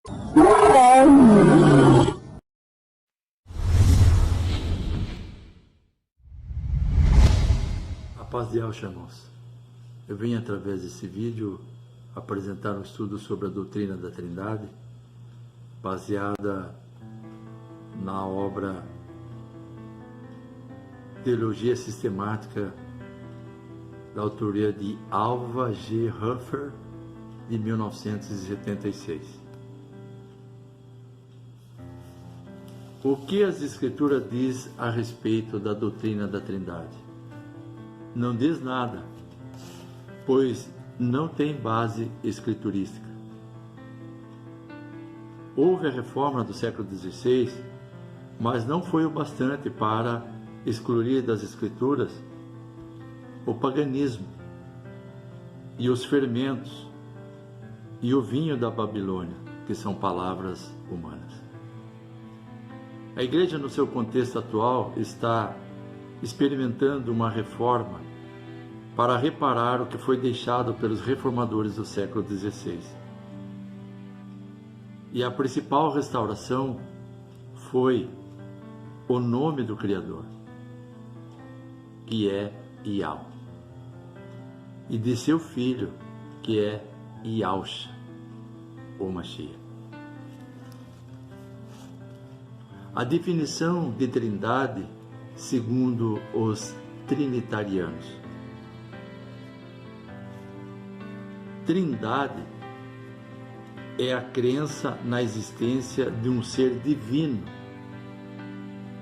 A paz de Deus, irmãos. Eu venho através desse vídeo apresentar um estudo sobre a doutrina da Trindade, baseada na obra Teologia Sistemática, da autoria de Alva G. Huffer, de 1976. O que as Escrituras diz a respeito da doutrina da Trindade? Não diz nada, pois não tem base escriturística. Houve a reforma do século XVI, mas não foi o bastante para excluir das Escrituras o paganismo e os fermentos e o vinho da Babilônia, que são palavras humanas. A igreja, no seu contexto atual, está experimentando uma reforma para reparar o que foi deixado pelos reformadores do século XVI. E a principal restauração foi o nome do Criador, que é Iau, e de seu filho, que é Iauxa, ou Mashiach. A definição de Trindade, segundo os trinitarianos. Trindade é a crença na existência de um ser divino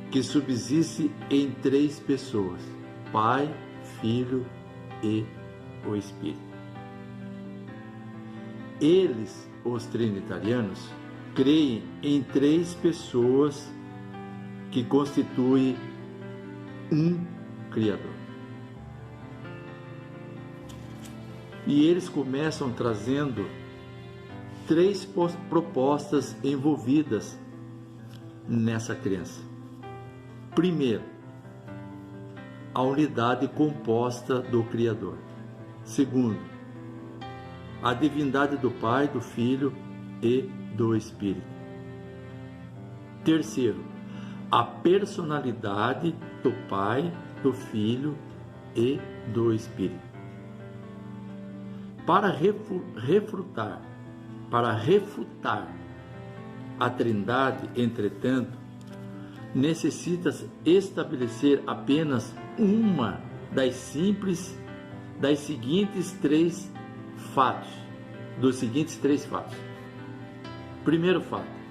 que subsiste em três pessoas: Pai, Filho e o Espírito. Eles, os trinitarianos, creem em três pessoas que constituem um Criador. E eles começam trazendo três propostas envolvidas nessa crença. Primeiro, a unidade composta do Criador. Segundo, a divindade do Pai, do Filho e do Espírito. Terceiro, a personalidade do Pai, do Filho e do Espírito. Para refutar a Trindade, entretanto, necessita estabelecer apenas uma dos seguintes três fatos. Primeiro fato: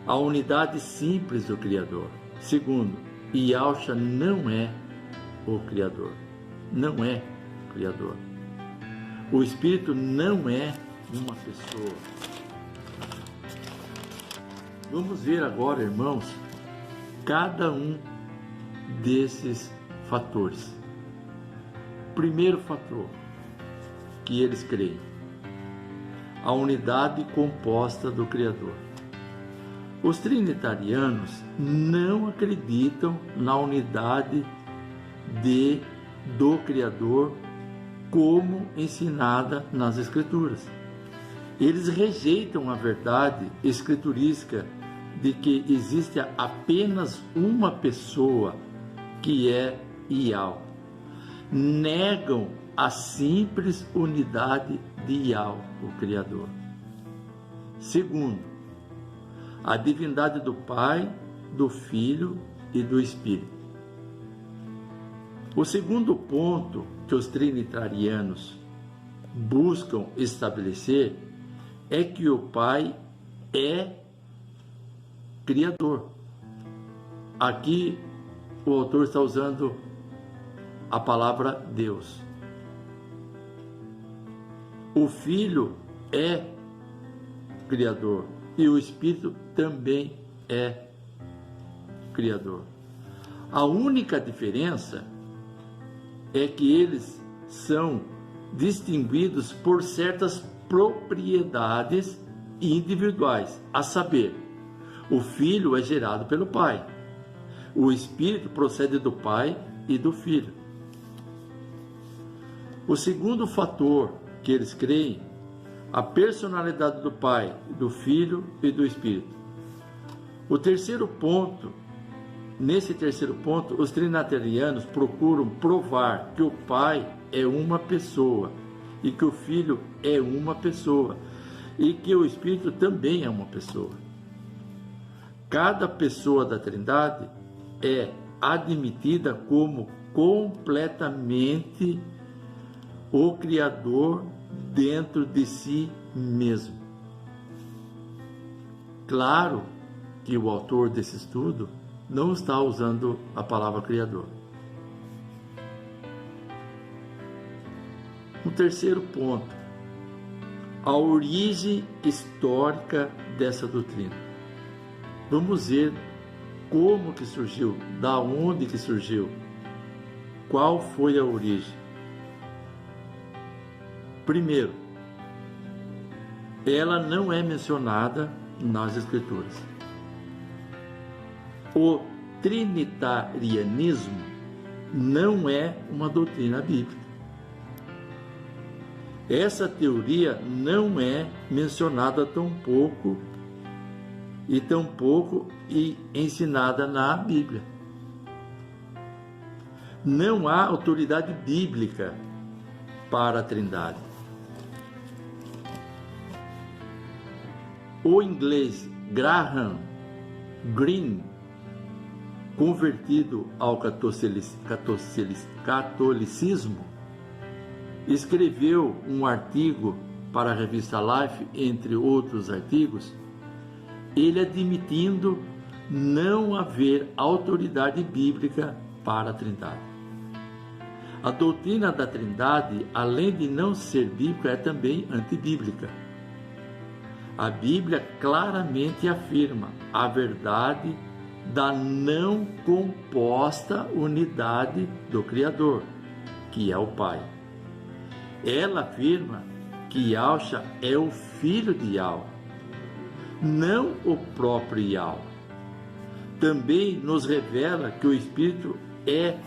a unidade simples do Criador. Segundo, Iauxa não é o Criador. Não é Criador. O Espírito não é uma pessoa. Vamos ver agora, irmãos, cada um desses fatores. Primeiro fator que eles creem: a unidade composta do Criador. Os trinitarianos não acreditam na unidade do Criador como ensinada nas Escrituras. Eles rejeitam a verdade escriturística de que existe apenas uma pessoa, que é Iau. Negam a simples unidade de Iau, o Criador. Segundo, a divindade do Pai, do Filho e do Espírito. O segundo ponto que os trinitarianos buscam estabelecer é que o Pai é Criador. Aqui o autor está usando a palavra Deus. O Filho é Criador e o Espírito também é Criador. A única diferença é que eles são distinguidos por certas propriedades individuais, a saber, o Filho é gerado pelo Pai, o Espírito procede do Pai e do Filho. O segundo fator que eles creem, a personalidade do Pai, do Filho e do Espírito. O terceiro ponto, nesse terceiro ponto, os trinitarianos procuram provar que o Pai é uma pessoa e que o Filho é uma pessoa e que o Espírito também é uma pessoa. Cada pessoa da Trindade é admitida como completamente o Criador dentro de si mesmo. Claro que o autor desse estudo não está usando a palavra Criador. O terceiro ponto, a origem histórica dessa doutrina. Vamos ver como que surgiu, da onde que surgiu, qual foi a origem. Primeiro, ela não é mencionada nas Escrituras. O trinitarianismo não é uma doutrina bíblica. Essa teoria não é mencionada tampouco e ensinada na Bíblia. Não há autoridade bíblica para a Trindade. O inglês Graham Greene, convertido ao catolicismo, escreveu um artigo para a revista Life, entre outros artigos, ele admitindo não haver autoridade bíblica para a Trindade. A doutrina da Trindade, além de não ser bíblica, é também antibíblica. A Bíblia claramente afirma a verdade da não composta unidade do Criador, que é o Pai. Ela afirma que Yahshua é o filho de Yahweh, não o próprio Yahweh. Também nos revela que o Espírito é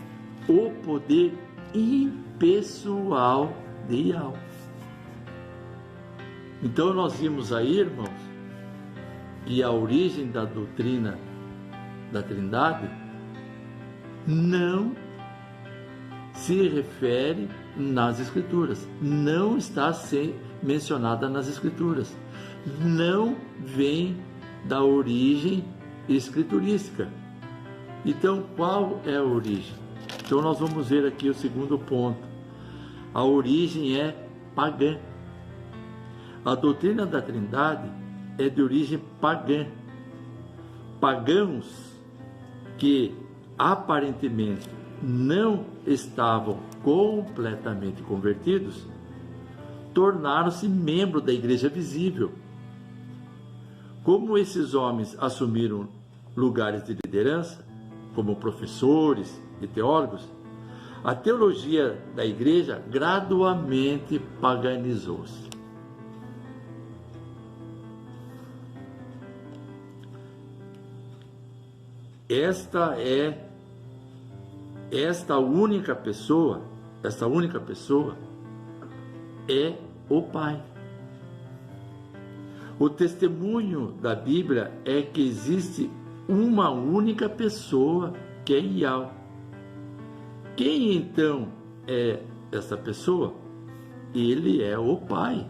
o poder impessoal de Yahweh. Então nós vimos aí, irmãos, que a origem da doutrina da Trindade não se refere nas Escrituras, não está mencionada nas Escrituras, não vem da origem escriturística. Então, qual é a origem? Então, nós vamos ver aqui o segundo ponto. A origem é pagã. A doutrina da Trindade é de origem pagã. Pagãos que aparentemente não estavam completamente convertidos tornaram-se membros da igreja visível. Como esses homens assumiram lugares de liderança, como professores e teólogos, a teologia da igreja gradualmente paganizou-se. Esta única pessoa é o Pai. O testemunho da Bíblia é que existe uma única pessoa, que é Yahweh. Quem então é essa pessoa? Ele é o Pai.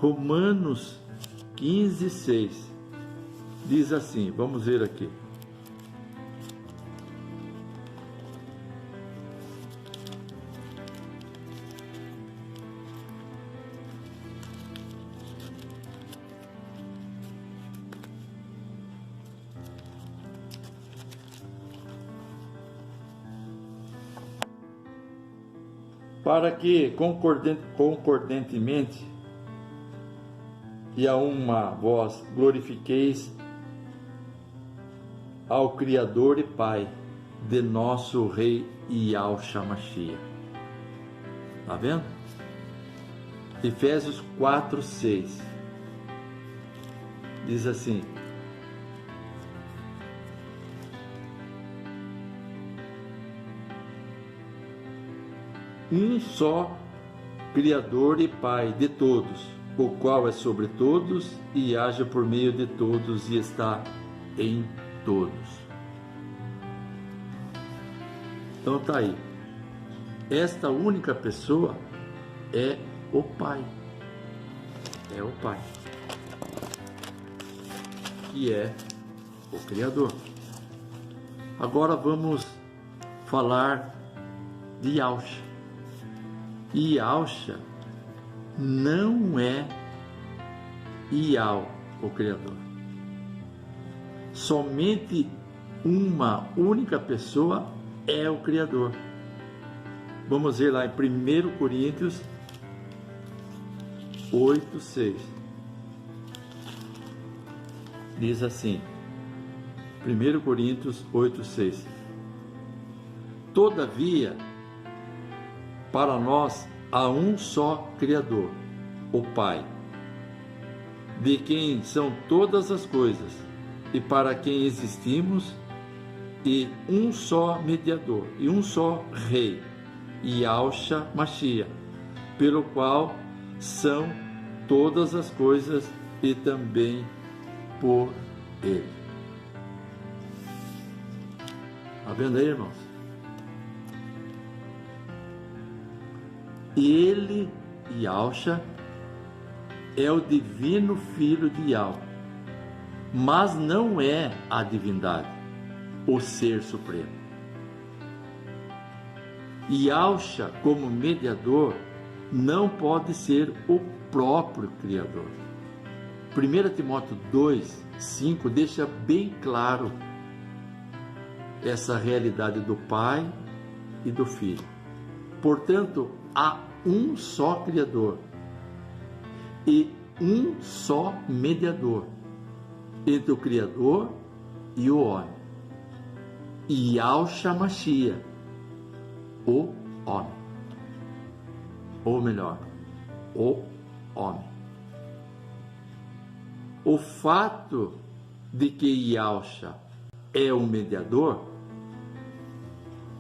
Romanos 15:6 diz assim, vamos ver aqui. Para que concordantemente e a uma voz glorifiqueis ao Criador e Pai de nosso Rei Yahshua Mashiach. Está vendo? Efésios 4:6 diz assim: um só Criador e Pai de todos, o qual é sobre todos e age por meio de todos e está em todos. Então tá aí. Esta única pessoa é o Pai. É o Pai, que é o Criador. Agora vamos falar de Yahshua. E Yahshua não é Ial, o Criador. Somente uma única pessoa é o Criador. Vamos ver lá em 1 Coríntios 8:6. Diz assim, 1 Coríntios 8:6. Todavia, para nós há um só Criador, o Pai, de quem são todas as coisas, e para quem existimos, e um só mediador, e um só Rei, Yahshua Mashiach, pelo qual são todas as coisas e também por Ele. Está vendo aí, irmãos? Ele, Yahshua, é o divino Filho de Yahweh, mas não é a divindade, o Ser Supremo. Yahshua, como mediador, não pode ser o próprio Criador. 1 Timóteo 2:5 deixa bem claro essa realidade do Pai e do Filho. Portanto, há um só Criador e um só mediador entre o Criador e o homem. Yahshua Mashiach, o homem. Ou melhor, o homem. O fato de que Yahshua é o mediador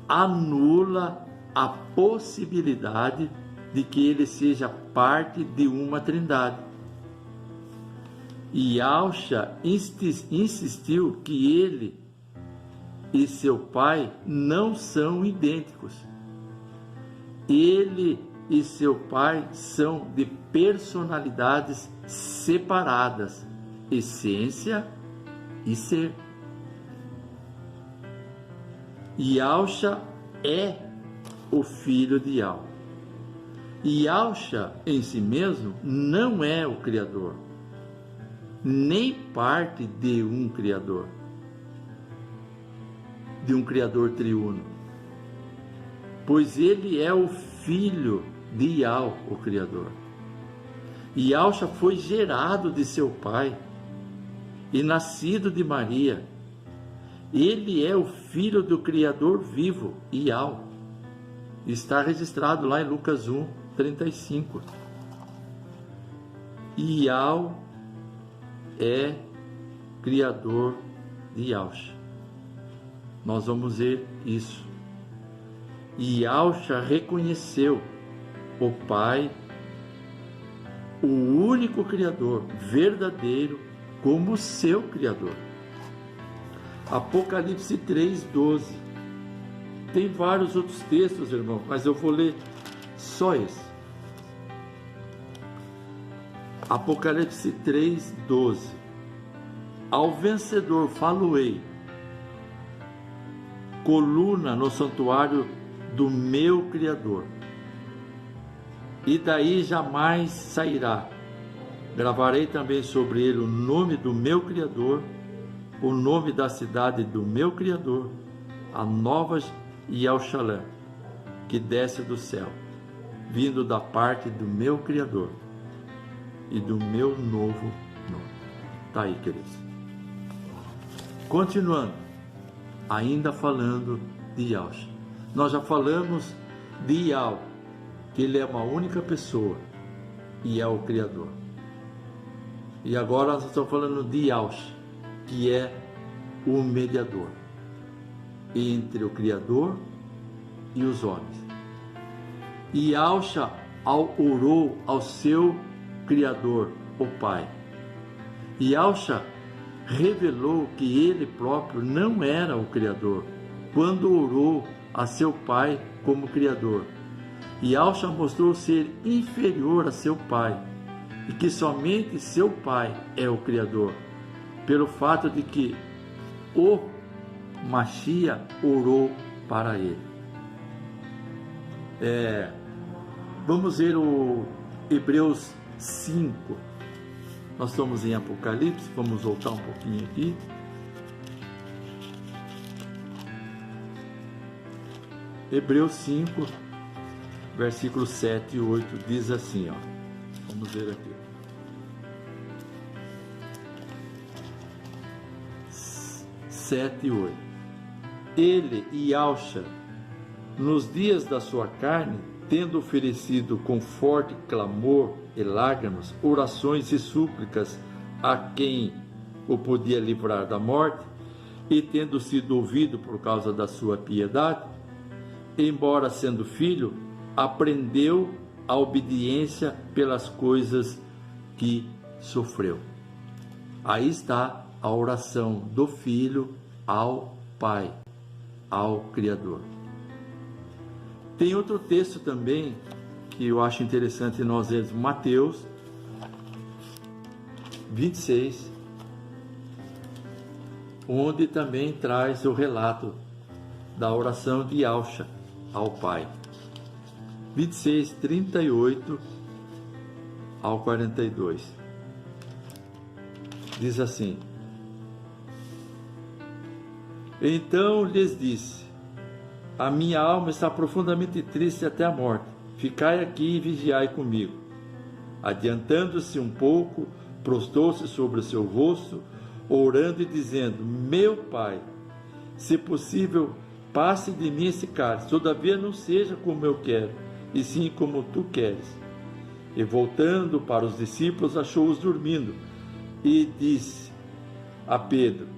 anula a possibilidade de que ele seja parte de uma trindade. E Yahshua insistiu que ele e seu pai não são idênticos. Ele e seu pai são de personalidades separadas, essência e ser. Yahshua é o filho de Yahweh. Yahshua em si mesmo não é o Criador, nem parte de um Criador triuno, pois ele é o filho de Yahweh, o Criador. Yahshua foi gerado de seu pai e nascido de Maria. Ele é o filho do Criador vivo, Yahweh. Está registrado lá em Lucas 1:35. Yahweh é Criador de Yahshua. Nós vamos ver isso. Yahshua reconheceu o Pai, o único Criador verdadeiro, como seu Criador. Apocalipse 3:12. Tem vários outros textos, irmão, mas eu vou ler só esse. Apocalipse 3:12. Ao vencedor falo-ei, coluna no santuário do meu Criador, e daí jamais sairá. Gravarei também sobre ele o nome do meu Criador, o nome da cidade do meu Criador, a nova Jerusalém, que desce do céu, vindo da parte do meu Criador e do meu novo nome. Está aí, queridos. Continuando, ainda falando de Yahshua. Nós já falamos de Yahweh, que ele é uma única pessoa e é o Criador. E agora nós estamos falando de Yahshua, que é o mediador entre o Criador e os homens. E Yahshua orou ao seu Criador, o Pai. Yahshua revelou que ele próprio não era o Criador quando orou a seu Pai como Criador. Yahshua mostrou ser inferior a seu Pai e que somente seu Pai é o Criador, pelo fato de que o Mashiach orou para ele. Vamos ver o Hebreus 5. Nós estamos em Apocalipse, vamos voltar um pouquinho aqui. Hebreus 5, versículos 7 e 8 diz assim, ó. Vamos ver aqui. 7 e 8. Ele, Yahshua, nos dias da sua carne, tendo oferecido com forte clamor e lágrimas, orações e súplicas a quem o podia livrar da morte, e tendo sido ouvido por causa da sua piedade, embora sendo filho, aprendeu a obediência pelas coisas que sofreu. Aí está a oração do Filho ao Pai, ao Criador. Tem outro texto também que eu acho interessante nós lermos, Mateus 26, onde também traz o relato da oração de Yahshua ao Pai. 26, 38 ao 42. Diz assim: Então lhes disse: a minha alma está profundamente triste até a morte. Ficai aqui e vigiai comigo. Adiantando-se um pouco, prostrou-se sobre o seu rosto, orando e dizendo: Meu Pai, se possível, passe de mim esse cálice, todavia não seja como eu quero, e sim como tu queres. E voltando para os discípulos, achou-os dormindo, e disse a Pedro: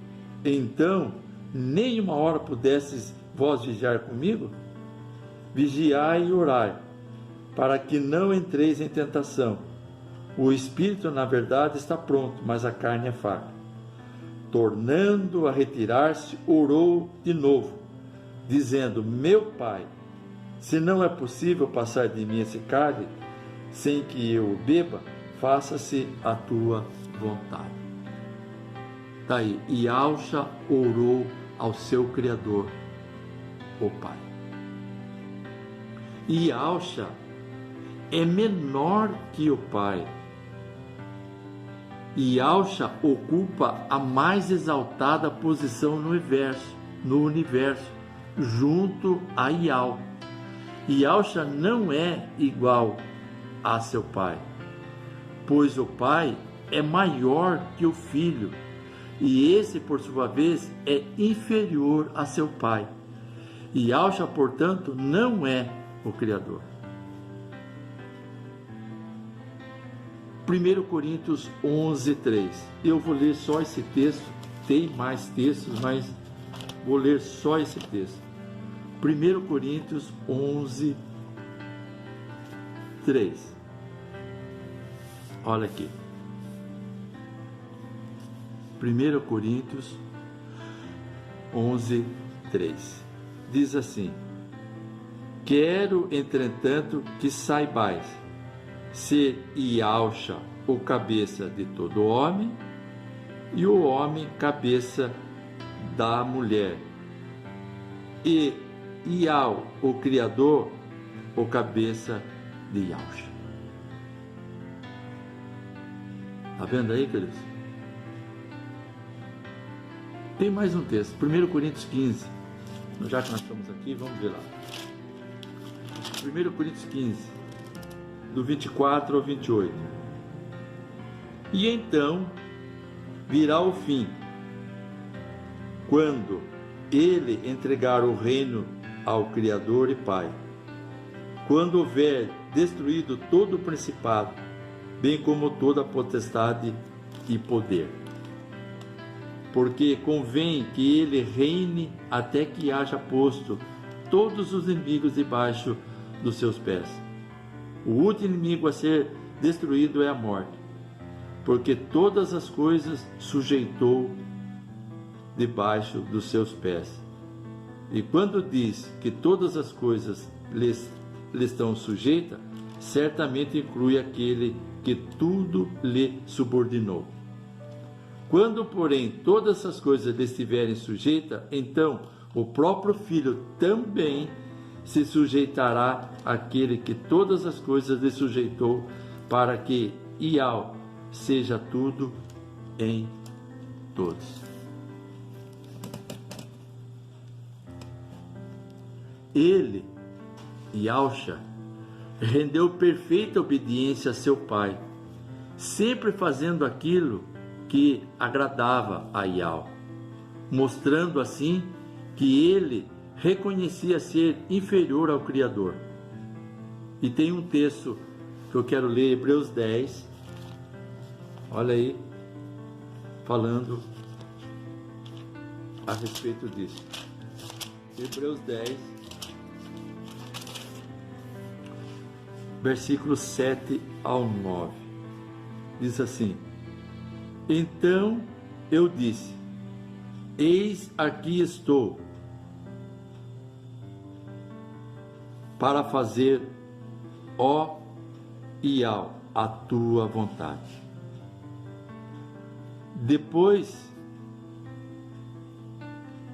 Então, nem uma hora pudesses vós vigiar comigo? Vigiai e orai, para que não entreis em tentação. O espírito, na verdade, está pronto, mas a carne é fraca. Tornando a retirar-se, orou de novo, dizendo: Meu Pai, se não é possível passar de mim esse cálice sem que eu o beba, faça-se a tua vontade. Está aí, Yahshua orou ao seu Criador, o Pai. Yahshua é menor que o Pai. Yahshua ocupa a mais exaltada posição no universo, junto a Yahweh. Yahshua não é igual a seu Pai, pois o Pai é maior que o Filho, e esse, por sua vez, é inferior a seu Pai. Yahshua, portanto, não é o Criador. 1 Coríntios 11, 3. Eu vou ler só esse texto, tem mais textos, mas vou ler só esse texto. 1 Coríntios 11, 3. Olha aqui. 1 Coríntios 11, 3. Diz assim: Quero, entretanto, que saibais ser Yahshua o cabeça de todo homem, e o homem cabeça da mulher, e Yahweh, o Criador, o cabeça de Yahshua. Está vendo aí, queridos? Tem mais um texto, 1 Coríntios 15. Já que nós estamos aqui, vamos ver lá. 1 Coríntios 15, do 24 ao 28. E então virá o fim, quando ele entregar o reino ao Criador e Pai, quando houver destruído todo o principado, bem como toda a potestade e poder. Porque convém que ele reine até que haja posto todos os inimigos debaixo dos seus pés. O último inimigo a ser destruído é a morte, porque todas as coisas sujeitou debaixo dos seus pés. E quando diz que todas as coisas lhe estão sujeitas, certamente inclui aquele que tudo lhe subordinou. Quando, porém, todas as coisas lhe estiverem sujeitas, então o próprio Filho também se sujeitará àquele que todas as coisas lhe sujeitou, para que Iau seja tudo em todos. Ele, Yahushua, rendeu perfeita obediência a seu pai, sempre fazendo aquilo que agradava a Yahweh, mostrando assim que ele reconhecia ser inferior ao Criador. E tem um texto que eu quero ler, Hebreus 10, olha aí, falando a respeito disso. Hebreus 10, versículos 7 ao 9, diz assim: Então eu disse, eis aqui estou, para fazer, ó Iau, a tua vontade. Depois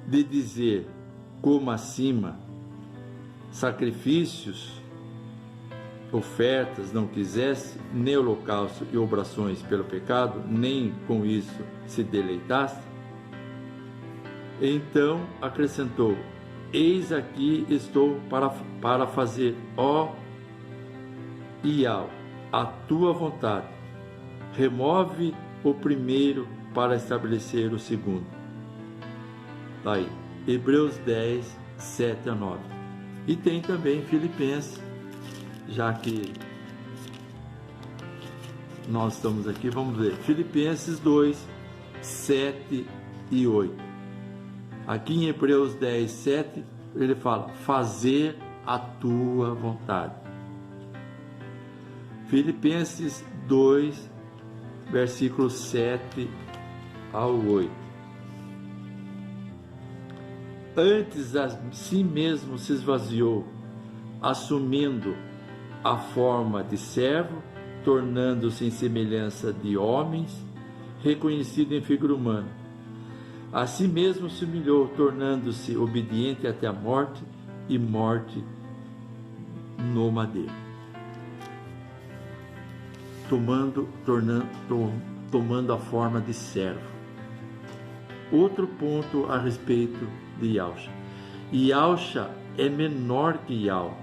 de dizer, como acima, sacrifícios, ofertas não quisesse, nem holocausto e obrações pelo pecado, nem com isso se deleitasse, então acrescentou, eis aqui estou para fazer, ó Iau, a tua vontade. Remove o primeiro para estabelecer o segundo. Tá aí, Hebreus 10, 7 a 9. E tem também Filipenses, já que nós estamos aqui, vamos ver, Filipenses 2, 7 e 8. Aqui em Hebreus 10, 7, ele fala, fazer a tua vontade. Filipenses 2, versículos 7 ao 8. Antes a si mesmo se esvaziou, assumindo a forma de servo, tornando-se em semelhança de homens, reconhecido em figura humana. A si mesmo se humilhou, tornando-se obediente até a morte e morte no madeiro. Tomando a forma de servo. Outro ponto a respeito de Yahushua. Yahushua é menor que Yahweh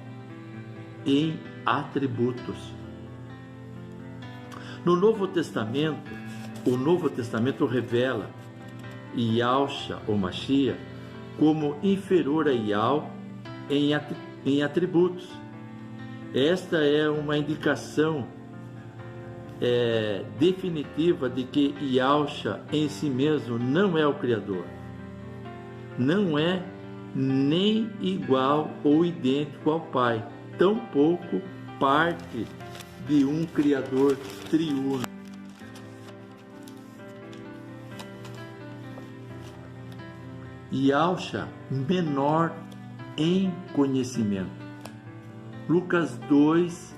em atributos. No Novo Testamento, o Novo Testamento revela Yahushua, ou Mashiach, como inferior a Yahweh em atributos. Esta é uma indicação definitiva de que Yahushua em si mesmo não é o Criador. Não é nem igual ou idêntico ao Pai, tampouco parte de um Criador triuno. Yahushua menor em conhecimento. Lucas 2,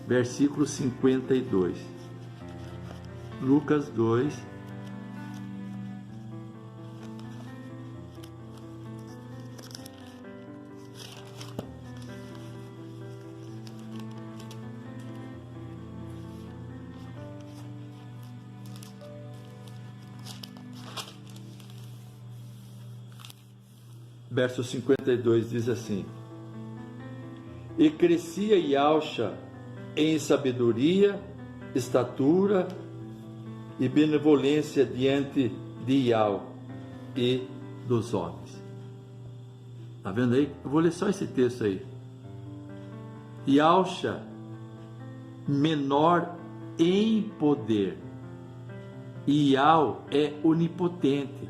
versículo 52. Lucas 2, verso 52 diz assim: E crescia Yahushua em sabedoria, estatura e benevolência diante de Yahweh e dos homens. Está vendo aí? Eu vou ler só esse texto aí. Yahushua menor em poder. Yahweh é onipotente.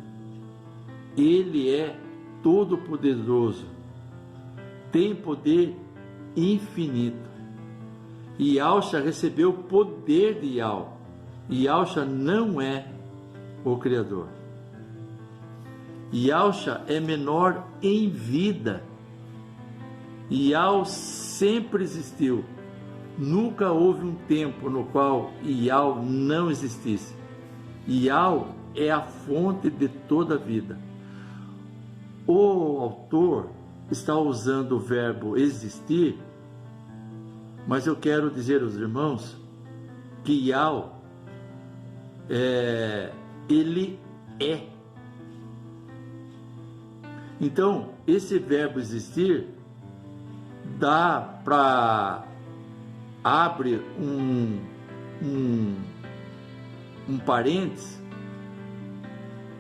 Ele é todo-poderoso. Tem poder infinito. E Yahusha recebeu o poder de Yah. E Yahusha não é o Criador. Yahusha é menor em vida. Yah sempre existiu. Nunca houve um tempo no qual Yah não existisse. Yah é a fonte de toda a vida. O autor está usando o verbo existir, mas eu quero dizer aos irmãos que Yah ele é. Então, esse verbo existir dá para abre um parênteses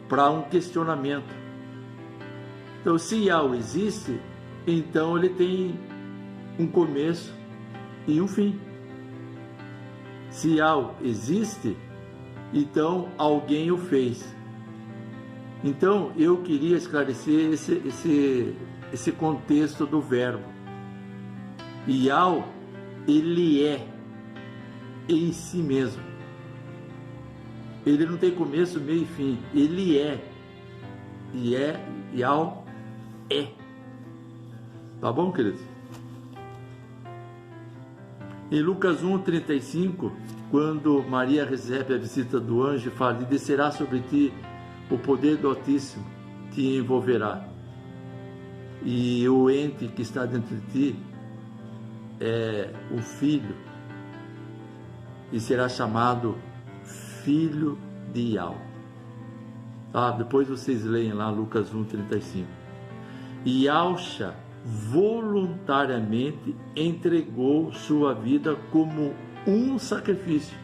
para um questionamento. Então, se Yah existe, então ele tem um começo e um fim. Se Yah existe, então alguém o fez. Então, eu queria esclarecer esse contexto do verbo. Yah, ele é em si mesmo. Ele não tem começo, meio e fim. Ele é. E Yah é. Tá bom, queridos? Em Lucas 1:35, quando Maria recebe a visita do anjo, fala: e descerá sobre ti o poder do Altíssimo, te envolverá. E o ente que está dentro de ti é o Filho, e será chamado Filho de Yah. Tá? Depois vocês leem lá Lucas 1:35. E Yahusha voluntariamente entregou sua vida como um sacrifício,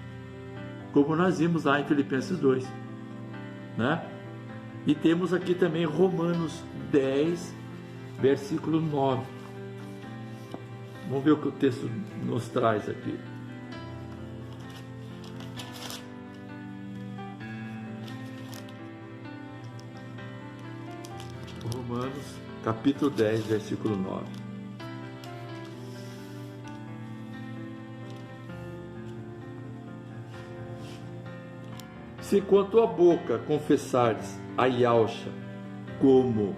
como nós vimos lá em Filipenses 2, né? E temos aqui também Romanos 10, versículo 9. Vamos ver o que o texto nos traz aqui. Romanos, capítulo 10, versículo 9. Se com a tua boca confessares a Yahusha como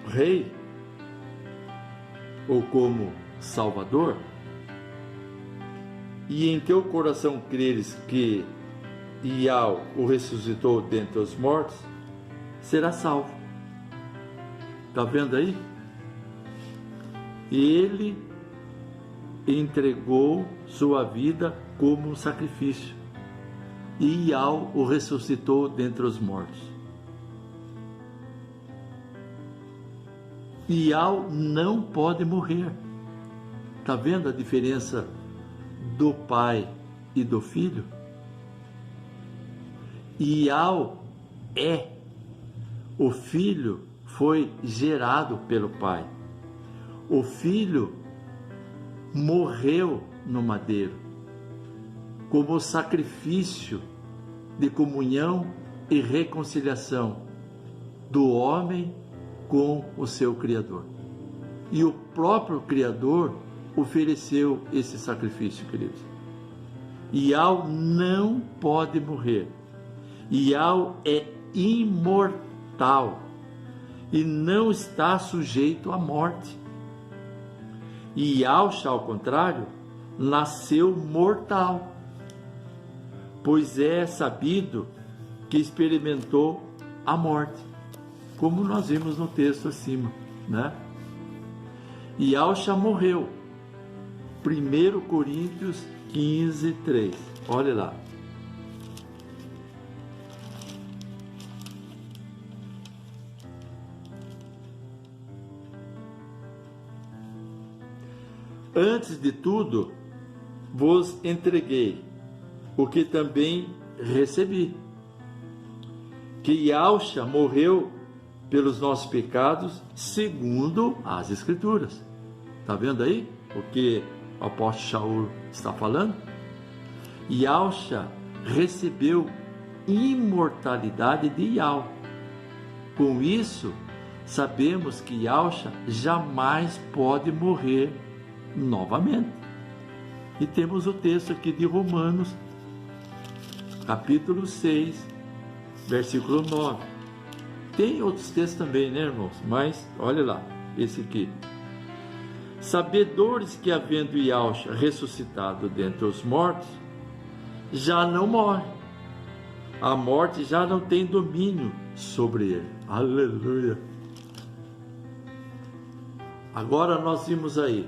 Rei ou como Salvador, e em teu coração creres que Yah o ressuscitou dentre os mortos, será salvo. Está vendo aí? Ele entregou sua vida como um sacrifício, e Yah o ressuscitou dentre os mortos. E Yah não pode morrer. Está vendo a diferença do Pai e do Filho? Yah é. O Filho foi gerado pelo Pai. O Filho morreu no madeiro como sacrifício de comunhão e reconciliação do homem com o seu Criador. E o próprio Criador ofereceu esse sacrifício, queridos. Yah não pode morrer. Yah é imortal e não está sujeito à morte. E Yahusha, ao contrário, nasceu mortal, pois é sabido que experimentou a morte, como nós vimos no texto acima, né? E Yahusha morreu. 1 Coríntios 15, 3. Olha lá. Antes de tudo, vos entreguei o que também recebi, que Yahusha morreu pelos nossos pecados, segundo as Escrituras. Está vendo aí o que o apóstolo Shaul está falando? Yahusha recebeu imortalidade de Yah. Com isso, sabemos que Yahshua jamais pode morrer novamente. E temos o texto aqui de Romanos, capítulo 6, versículo 9. Tem outros textos também, né, irmãos? Mas, olha lá, esse aqui. Sabedores que, havendo Yahshua ressuscitado dentre os mortos, já não morre. A morte já não tem domínio sobre ele. Aleluia! Agora nós vimos aí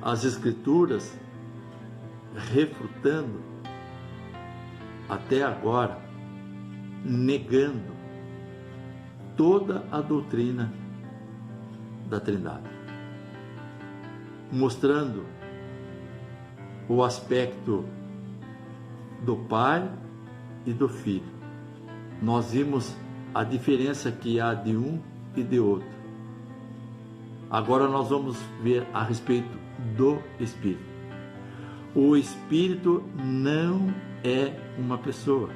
as Escrituras refutando, até agora, negando toda a doutrina da Trindade, mostrando o aspecto do Pai e do Filho. Nós vimos a diferença que há de um e de outro. Agora nós vamos ver a respeito do Espírito. O Espírito não é uma pessoa.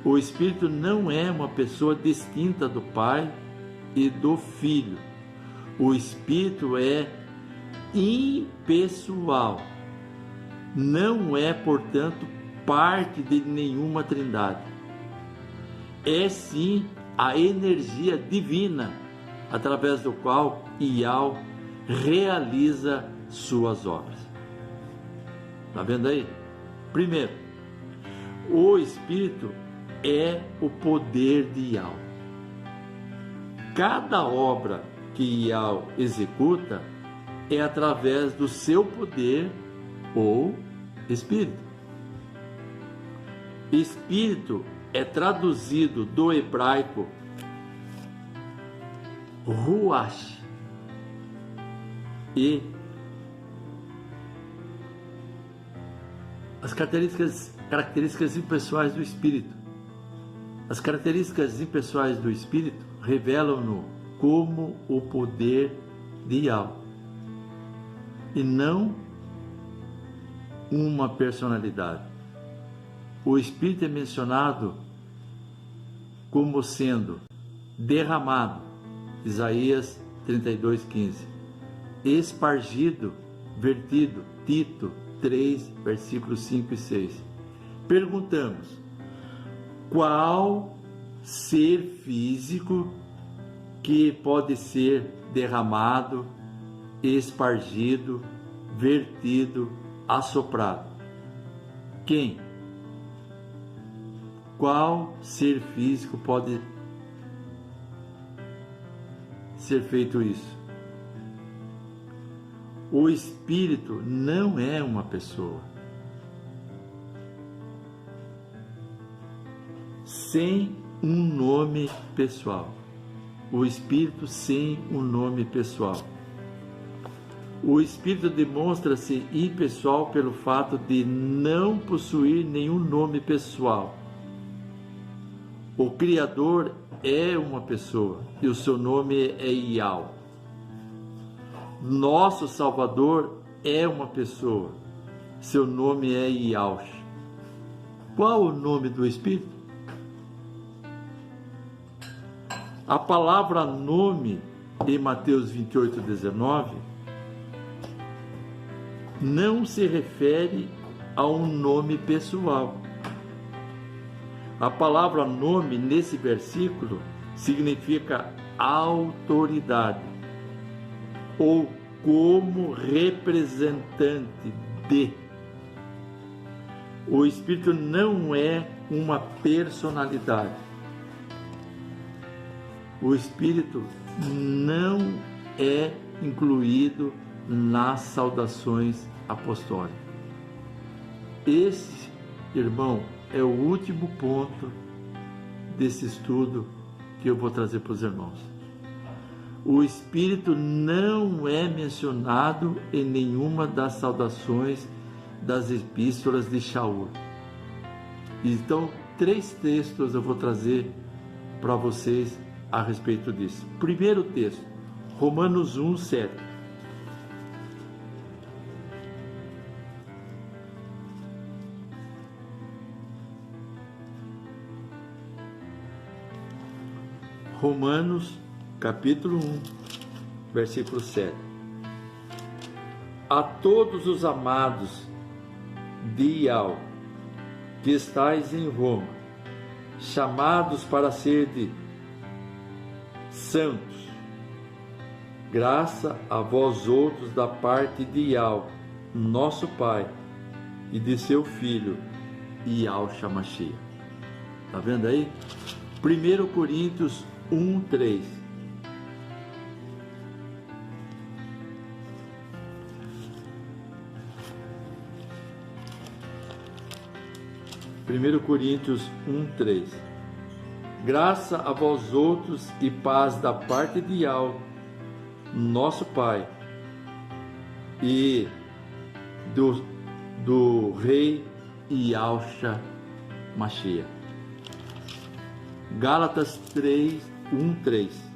O Espírito não é uma pessoa distinta do Pai e do Filho. O Espírito é impessoal. Não é, portanto, parte de nenhuma trindade. É sim a energia divina através do qual Yahweh realiza suas obras. Está vendo aí? Primeiro, o Espírito é o poder de Yahweh. Cada obra que Yahweh executa é através do seu poder ou Espírito. Espírito é traduzido do hebraico Ruach, e as características impessoais do Espírito. As características impessoais do Espírito revelam-no como o poder de Yahweh, e não uma personalidade. O Espírito é mencionado como sendo derramado, Isaías 32:15, espargido, vertido, Tito 3, versículos 5 e 6. Perguntamos: qual ser físico que pode ser derramado, espargido, vertido, assoprado? Quem? Qual ser físico pode ser feito isso? O Espírito não é uma pessoa. Sem um nome pessoal. O Espírito sem um nome pessoal. O Espírito demonstra-se impessoal pelo fato de não possuir nenhum nome pessoal. O Criador é uma pessoa e o seu nome é Yahweh. Nosso Salvador é uma pessoa, seu nome é Yahshua. Qual o nome do Espírito? A palavra nome em Mateus 28:19 não se refere a um nome pessoal. A palavra nome nesse versículo significa autoridade ou como representante de. O Espírito não é uma personalidade. O Espírito não é incluído nas saudações apostólicas. Esse, irmão, é o último ponto desse estudo que eu vou trazer para os irmãos. O Espírito não é mencionado em nenhuma das saudações das epístolas de Shaul. Então, 3 textos eu vou trazer para vocês a respeito disso. Primeiro texto, Romanos 1:7. Romanos, capítulo 1, versículo 7. A todos os amados de Ial, que estáis em Roma, chamados para serdes santos, graça a vós outros da parte de Ial, nosso Pai, e de seu Filho, Yahshua Mashiach. Está vendo aí? 1 Coríntios 1, 3. Primeiro Coríntios 1, 3. Graça a vós outros e paz da parte de Yahweh, nosso Pai, e do Rei Yahshua Mashiach. Gálatas 3, 1, 3.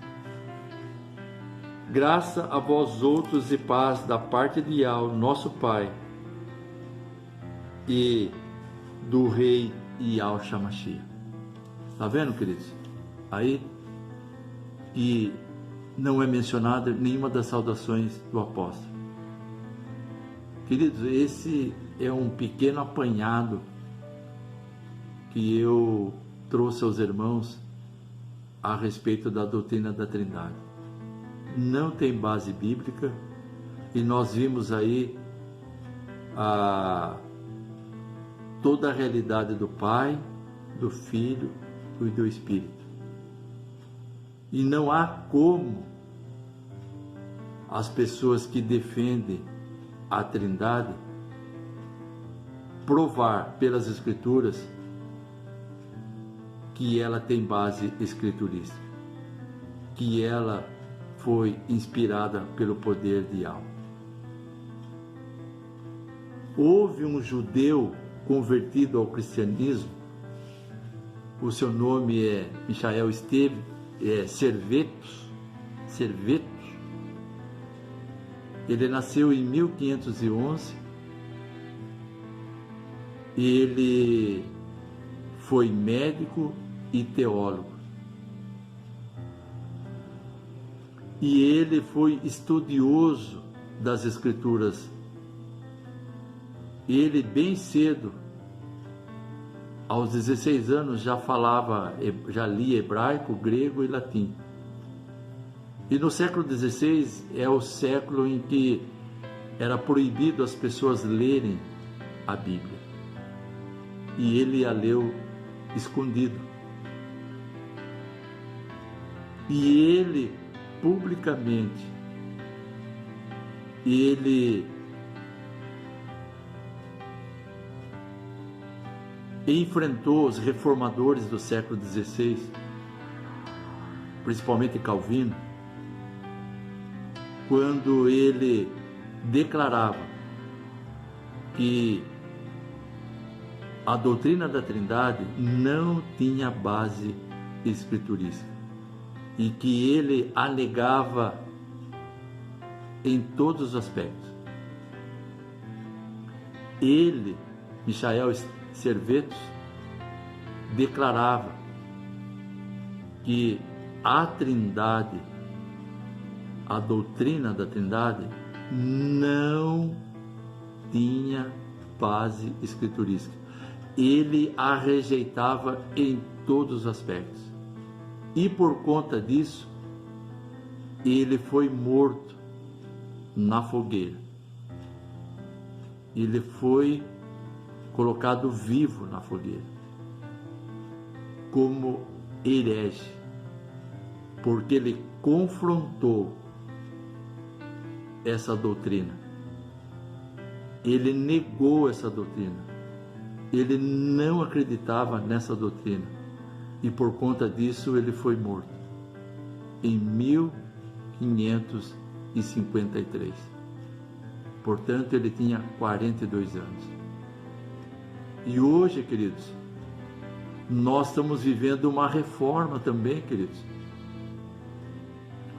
Graça a vós outros e paz da parte de Yahweh, nosso Pai, e do Rei Yahshua Mashiach. Está vendo, queridos? Aí, e não é mencionada nenhuma das saudações do apóstolo. Queridos, esse é um pequeno apanhado que eu trouxe aos irmãos a respeito da doutrina da Trindade. Não tem base bíblica, e nós vimos aí toda a realidade do Pai, do Filho e do Espírito. E não há como as pessoas que defendem a Trindade provar pelas Escrituras que ela tem base escriturística, que ela foi inspirada pelo poder de Yahweh. Houve um judeu convertido ao cristianismo, o seu nome é Michael Servetus. Ele nasceu em 1511. Ele foi médico e teólogo. E ele foi estudioso das Escrituras. Ele, bem cedo, aos 16 anos, já lia hebraico, grego e latim. E no século XVI é o século em que era proibido as pessoas lerem a Bíblia. E ele a leu escondido. E ele, publicamente, ele enfrentou os reformadores do século XVI, principalmente Calvino, quando ele declarava que a doutrina da Trindade não tinha base escriturística e que ele a negava em todos os aspectos. Ele, Michael Servetus, declarava que a Trindade, a doutrina da Trindade, não tinha base escriturística. Ele a rejeitava em todos os aspectos. E por conta disso, ele foi morto na fogueira. Ele foi colocado vivo na fogueira, como herege, porque ele confrontou essa doutrina. Ele negou essa doutrina. Ele não acreditava nessa doutrina. E por conta disso ele foi morto em 1553. Portanto, ele tinha 42 anos. E hoje, queridos, nós estamos vivendo uma reforma também, queridos.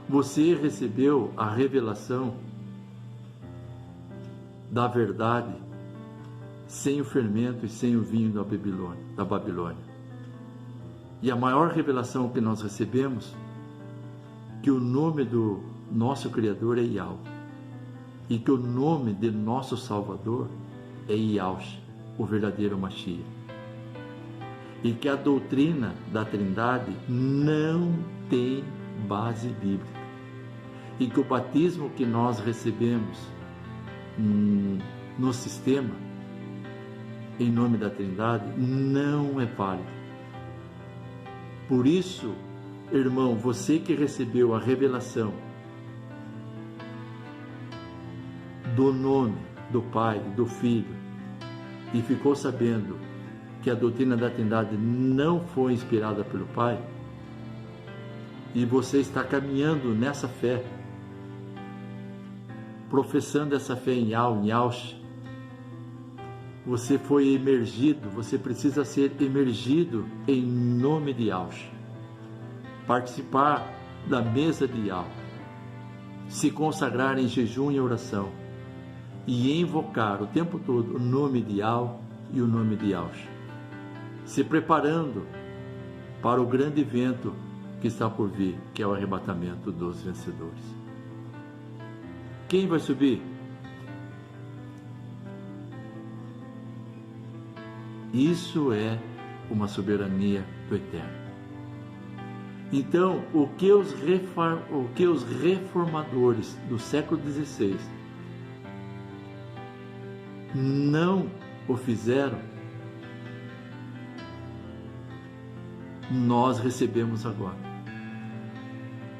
Você recebeu a revelação da verdade sem o fermento e sem o vinho da Babilônia. E a maior revelação que nós recebemos que o nome do nosso Criador é Yahweh, e que o nome de nosso Salvador é Yahushua, o verdadeiro Mashiach, e que a doutrina da Trindade não tem base bíblica, e que o batismo que nós recebemos no sistema, em nome da Trindade, não é válido. Por isso, irmão, você que recebeu a revelação do nome do Pai, do Filho, e ficou sabendo que a doutrina da Trindade não foi inspirada pelo Pai, e você está caminhando nessa fé, professando essa fé em Yahushua, você foi emergido, você precisa ser emergido em nome de Yahushua, participar da mesa de Yahushua, se consagrar em jejum e oração, e invocar o tempo todo o nome de Yahushua e o nome de Yahushua, se preparando para o grande evento que está por vir, que é o arrebatamento dos vencedores. Quem vai subir? Isso é uma soberania do Eterno. Então, o que os reformadores do século XVI não o fizeram, nós recebemos agora.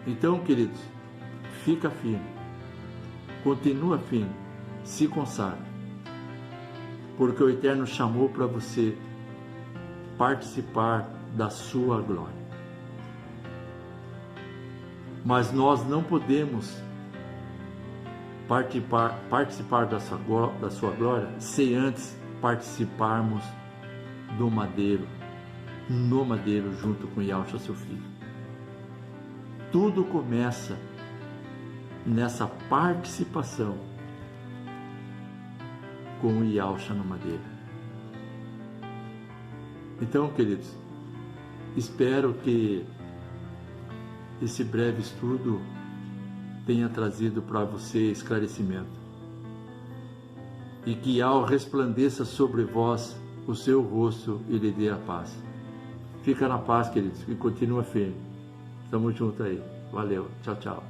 Então, queridos, fica firme, continua firme, se consagra, porque o Eterno chamou para você participar da sua glória. Mas nós não podemos participar da sua glória sem antes participarmos do madeiro, no madeiro, junto com Yahushua, seu filho. Tudo começa nessa participação com o Yahushua no madeiro. Então, queridos, espero que esse breve estudo tenha trazido para você esclarecimento, e que ao resplandeça sobre vós o seu rosto e lhe dê a paz. Fica na paz, queridos, e continua firme. Estamos juntos aí. Valeu. Tchau, tchau.